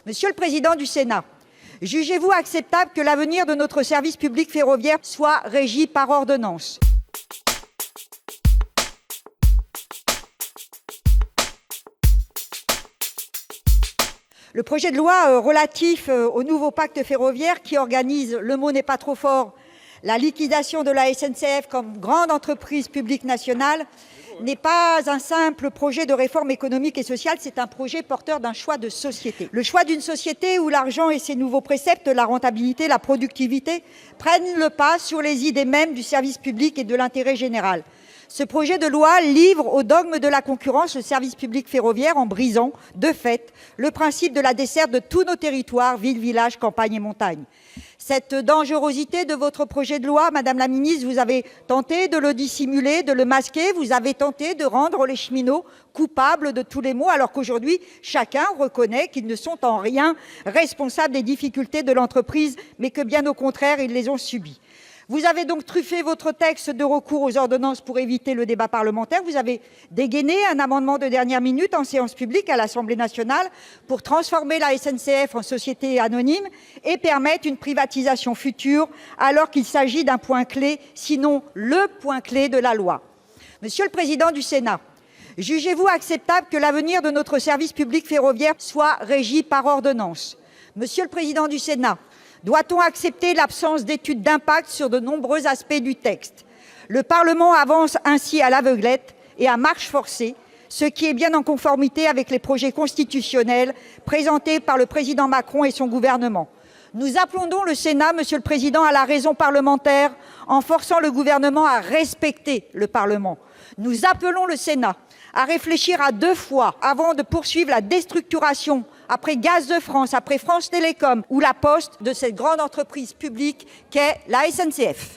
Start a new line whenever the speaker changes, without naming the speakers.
Monsieur le président du Sénat, jugez-vous acceptable que l'avenir de notre service public ferroviaire soit régi par ordonnance ? Le projet de loi relatif au nouveau pacte ferroviaire qui organise, le mot n'est pas trop fort, la liquidation de la SNCF comme grande entreprise publique nationale n'est pas un simple projet de réforme économique et sociale, c'est un projet porteur d'un choix de société. Le choix d'une société où l'argent et ses nouveaux préceptes, la rentabilité, la productivité, prennent le pas sur les idées mêmes du service public et de l'intérêt général. Ce projet de loi livre au dogme de la concurrence le service public ferroviaire en brisant, de fait, le principe de la desserte de tous nos territoires, villes, villages, campagnes et montagnes. Cette dangerosité de votre projet de loi, Madame la ministre, vous avez tenté de le dissimuler, de le masquer, vous avez tenté de rendre les cheminots coupables de tous les maux, alors qu'aujourd'hui, chacun reconnaît qu'ils ne sont en rien responsables des difficultés de l'entreprise, mais que bien au contraire, ils les ont subies. Vous avez donc truffé votre texte de recours aux ordonnances pour éviter le débat parlementaire. Vous avez dégainé un amendement de dernière minute en séance publique à l'Assemblée nationale pour transformer la SNCF en société anonyme et permettre une privatisation future, alors qu'il s'agit d'un point clé, sinon le point clé de la loi. Monsieur le président du Sénat, jugez-vous acceptable que l'avenir de notre service public ferroviaire soit régi par ordonnance ? Monsieur le président du Sénat, doit-on accepter l'absence d'études d'impact sur de nombreux aspects du texte ? Le Parlement avance ainsi à l'aveuglette et à marche forcée, ce qui est bien en conformité avec les projets constitutionnels présentés par le président Macron et son gouvernement. Nous appelons donc le Sénat, Monsieur le Président, à la raison parlementaire en forçant le gouvernement à respecter le Parlement. Nous appelons le Sénat à réfléchir à 2 fois avant de poursuivre la déstructuration, après Gaz de France, après France Télécom ou La Poste, de cette grande entreprise publique qu'est la SNCF.